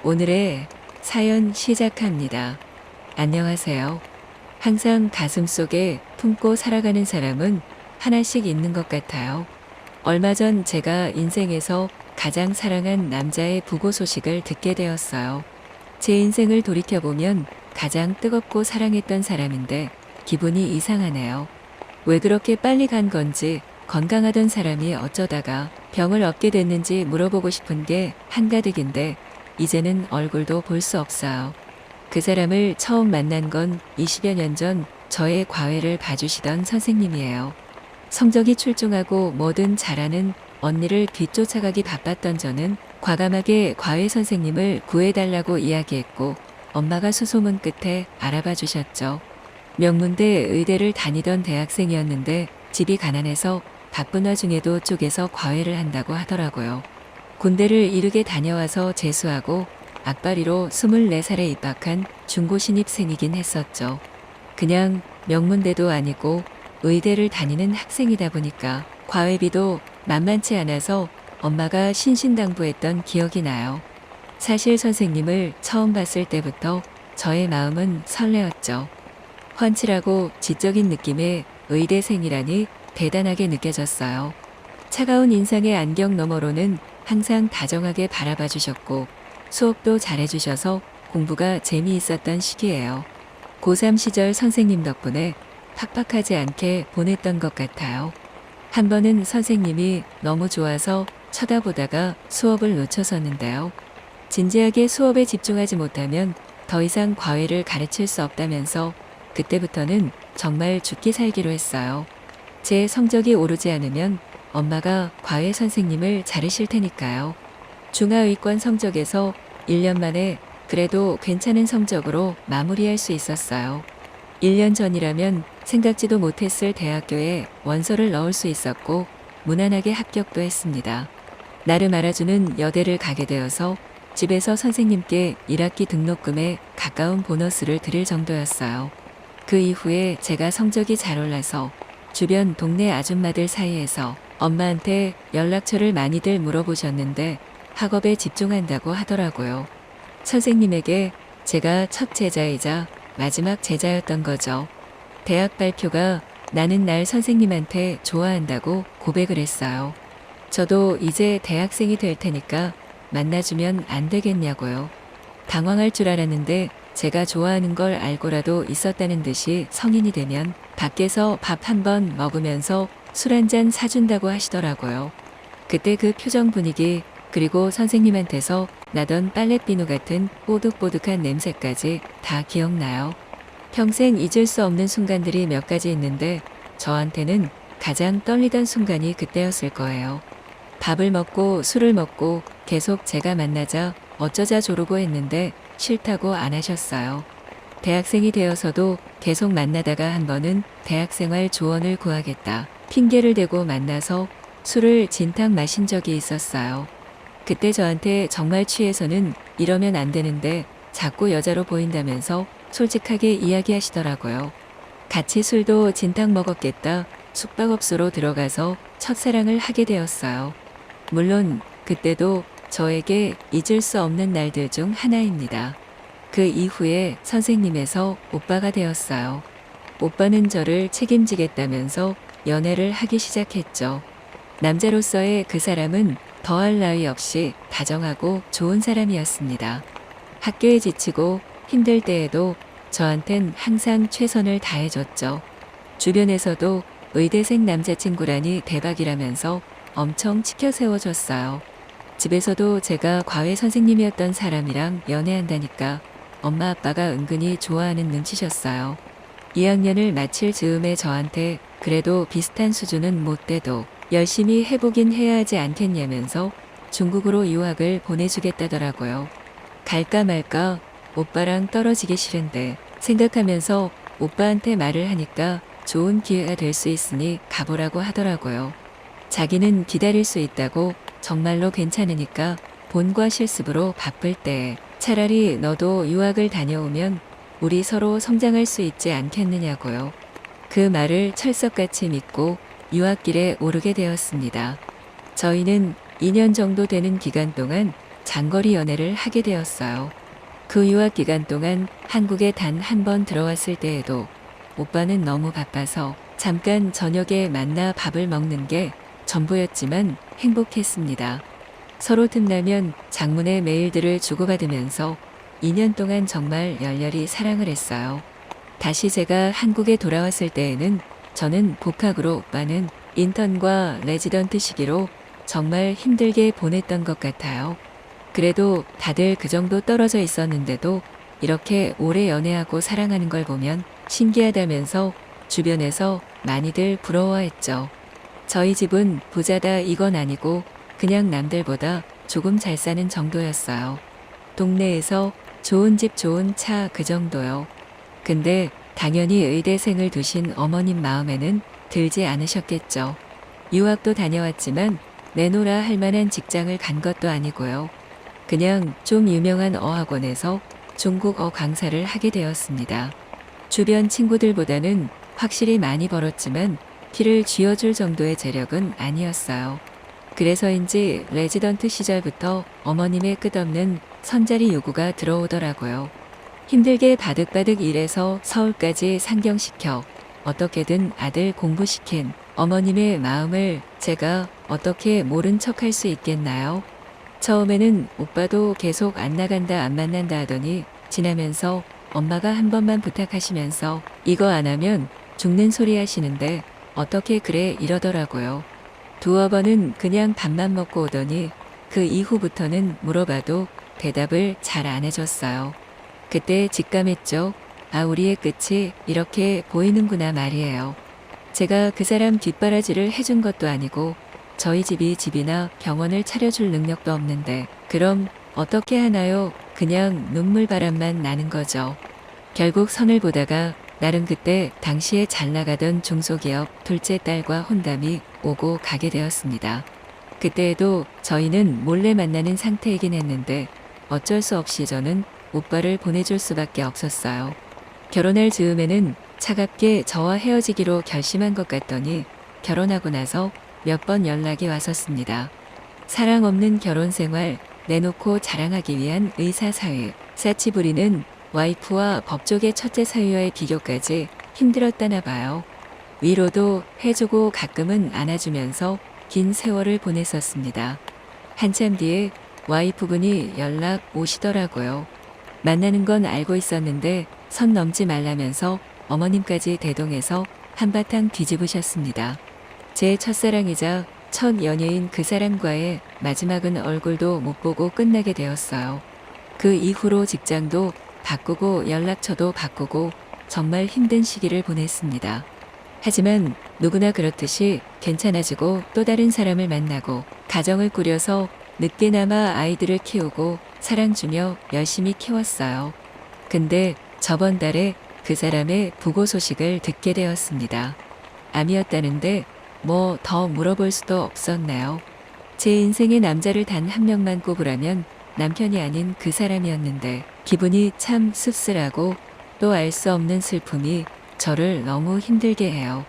오늘의 사연 시작합니다. 안녕하세요. 항상 가슴속에 품고 살아가는 사람은 하나씩 있는 것 같아요. 얼마 전 제가 인생에서 가장 사랑한 남자의 부고 소식을 듣게 되었어요. 제 인생을 돌이켜보면 가장 뜨겁고 사랑했던 사람인데 기분이 이상하네요. 왜 그렇게 빨리 간 건지, 건강하던 사람이 어쩌다가 병을 얻게 됐는지 물어보고 싶은 게 한가득인데 이제는 얼굴도 볼 수 없어요. 그 사람을 처음 만난 건 20여 년 전 저의 과외를 봐주시던 선생님이에요. 성적이 출중하고 뭐든 잘하는 언니를 뒤쫓아가기 바빴던 저는 과감하게 과외 선생님을 구해달라고 이야기했고 엄마가 수소문 끝에 알아봐 주셨죠. 명문대 의대를 다니던 대학생이었는데 집이 가난해서 바쁜 와중에도 쪽에서 과외를 한다고 하더라고요. 군대를 이르게 다녀와서 재수하고 악바리로 24살에 입학한 중고 신입생이긴 했었죠. 그냥 명문대도 아니고 의대를 다니는 학생이다 보니까 과외비도 만만치 않아서 엄마가 신신당부했던 기억이 나요. 사실 선생님을 처음 봤을 때부터 저의 마음은 설레었죠. 훤칠하고 지적인 느낌의 의대생이라니 대단하게 느껴졌어요. 차가운 인상의 안경 너머로는 항상 다정하게 바라봐 주셨고 수업도 잘해주셔서 공부가 재미있었던 시기예요. 고3 시절 선생님 덕분에 팍팍하지 않게 보냈던 것 같아요. 한 번은 선생님이 너무 좋아서 쳐다보다가 수업을 놓쳤었는데요. 진지하게 수업에 집중하지 못하면 더 이상 과외를 가르칠 수 없다면서 그때부터는 정말 죽기 살기로 했어요. 제 성적이 오르지 않으면 엄마가 과외 선생님을 자르실 테니까요. 중하위권 성적에서 1년 만에 그래도 괜찮은 성적으로 마무리할 수 있었어요. 1년 전이라면 생각지도 못했을 대학교에 원서를 넣을 수 있었고 무난하게 합격도 했습니다. 나를 알아주는 여대를 가게 되어서 집에서 선생님께 1학기 등록금에 가까운 보너스를 드릴 정도였어요. 그 이후에 제가 성적이 잘 올라서 주변 동네 아줌마들 사이에서 엄마한테 연락처를 많이들 물어보셨는데 학업에 집중한다고 하더라고요. 선생님에게 제가 첫 제자이자 마지막 제자였던 거죠. 대학 발표가 나는 날 선생님한테 좋아한다고 고백을 했어요. 저도 이제 대학생이 될 테니까 만나주면 안 되겠냐고요. 당황할 줄 알았는데 제가 좋아하는 걸 알고라도 있었다는 듯이 성인이 되면 밖에서 밥 한 번 먹으면서 술 한 잔 사준다고 하시더라고요. 그때 그 표정 분위기 그리고 선생님한테서 나던 빨랫비누 같은 뽀득뽀득한 냄새까지 다 기억나요. 평생 잊을 수 없는 순간들이 몇 가지 있는데 저한테는 가장 떨리던 순간이 그때였을 거예요. 밥을 먹고 술을 먹고 계속 제가 만나자 어쩌자 조르고 했는데 싫다고 안 하셨어요. 대학생이 되어서도 계속 만나다가 한 번은 대학생활 조언을 구하겠다 핑계를 대고 만나서 술을 진탕 마신 적이 있었어요. 그때 저한테 정말 취해서는 이러면 안 되는데 자꾸 여자로 보인다면서 솔직하게 이야기하시더라고요. 같이 술도 진탕 먹었겠다 숙박업소로 들어가서 첫사랑을 하게 되었어요. 물론 그때도 저에게 잊을 수 없는 날들 중 하나입니다. 그 이후에 선생님에서 오빠가 되었어요. 오빠는 저를 책임지겠다면서 연애를 하기 시작했죠. 남자로서의 그 사람은 더할 나위 없이 다정하고 좋은 사람이었습니다. 학교에 지치고 힘들 때에도 저한텐 항상 최선을 다해줬죠. 주변에서도 의대생 남자친구라니 대박이라면서 엄청 치켜 세워줬어요. 집에서도 제가 과외 선생님이었던 사람이랑 연애한다니까 엄마 아빠가 은근히 좋아하는 눈치셨어요. 2학년을 마칠 즈음에 저한테 그래도 비슷한 수준은 못 돼도 열심히 해보긴 해야 하지 않겠냐면서 중국으로 유학을 보내주겠다더라고요. 갈까 말까 오빠랑 떨어지기 싫은데 생각하면서 오빠한테 말을 하니까 좋은 기회가 될 수 있으니 가보라고 하더라고요. 자기는 기다릴 수 있다고 정말로 괜찮으니까 본과 실습으로 바쁠 때 차라리 너도 유학을 다녀오면 우리 서로 성장할 수 있지 않겠느냐고요. 그 말을 철석같이 믿고 유학길에 오르게 되었습니다. 저희는 2년 정도 되는 기간 동안 장거리 연애를 하게 되었어요. 그 유학 기간 동안 한국에 단 한 번 들어왔을 때에도 오빠는 너무 바빠서 잠깐 저녁에 만나 밥을 먹는 게 전부였지만 행복했습니다. 서로 틈나면 장문의 메일들을 주고받으면서 2년 동안 정말 열렬히 사랑을 했어요. 다시 제가 한국에 돌아왔을 때에는 저는 복학으로 오빠는 인턴과 레지던트 시기로 정말 힘들게 보냈던 것 같아요. 그래도 다들 그 정도 떨어져 있었는데도 이렇게 오래 연애하고 사랑하는 걸 보면 신기하다면서 주변에서 많이들 부러워했죠. 저희 집은 부자다 이건 아니고 그냥 남들보다 조금 잘 사는 정도였어요. 동네에서 좋은 집 좋은 차 그 정도요. 근데 당연히 의대생을 두신 어머님 마음에는 들지 않으셨겠죠. 유학도 다녀왔지만 내놓으라 할 만한 직장을 간 것도 아니고요. 그냥 좀 유명한 어학원에서 중국어 강사를 하게 되었습니다. 주변 친구들보다는 확실히 많이 벌었지만 피를 쥐어줄 정도의 재력은 아니었어요. 그래서인지 레지던트 시절부터 어머님의 끝없는 선자리 요구가 들어오더라고요. 힘들게 바득바득 일해서 서울까지 상경시켜 어떻게든 아들 공부시킨 어머님의 마음을 제가 어떻게 모른 척할 수 있겠나요? 처음에는 오빠도 계속 안 나간다 안 만난다 하더니 지나면서 엄마가 한 번만 부탁하시면서 이거 안 하면 죽는 소리 하시는데 어떻게 그래 이러더라고요. 두어 번은 그냥 밥만 먹고 오더니 그 이후부터는 물어봐도 대답을 잘 안 해줬어요. 그때 직감했죠. 아, 우리의 끝이 이렇게 보이는구나 말이에요. 제가 그 사람 뒷바라지를 해준 것도 아니고 저희 집이 집이나 병원을 차려줄 능력도 없는데 그럼 어떻게 하나요? 그냥 눈물바람만 나는 거죠. 결국 선을 보다가 나름 그때 당시에 잘 나가던 중소기업 둘째 딸과 혼담이 오고 가게 되었습니다. 그때에도 저희는 몰래 만나는 상태이긴 했는데 어쩔 수 없이 저는 오빠를 보내줄 수밖에 없었어요. 결혼할 즈음에는 차갑게 저와 헤어지기로 결심한 것 같더니 결혼하고 나서 몇 번 연락이 왔었습니다. 사랑 없는 결혼 생활 내놓고 자랑하기 위한 의사 사회, 사치 부리는 와이프와 법조계 첫째 사위와의 비교까지 힘들었다나 봐요. 위로도 해주고 가끔은 안아주면서 긴 세월을 보냈었습니다. 한참 뒤에 와이프분이 연락 오시더라고요. 만나는 건 알고 있었는데 선 넘지 말라면서 어머님까지 대동해서 한바탕 뒤집으셨습니다. 제 첫사랑이자 첫 연예인 그 사람과의 마지막은 얼굴도 못 보고 끝나게 되었어요. 그 이후로 직장도 바꾸고 연락처도 바꾸고 정말 힘든 시기를 보냈습니다. 하지만 누구나 그렇듯이 괜찮아지고 또 다른 사람을 만나고 가정을 꾸려서 늦게나마 아이들을 키우고 사랑 주며 열심히 키웠어요. 근데 저번 달에 그 사람의 부고 소식을 듣게 되었습니다. 암이었다는데 뭐 더 물어볼 수도 없었나요? 제 인생의 남자를 단 한 명만 꼽으라면 남편이 아닌 그 사람이었는데 기분이 참 씁쓸하고 또 알 수 없는 슬픔이 저를 너무 힘들게 해요.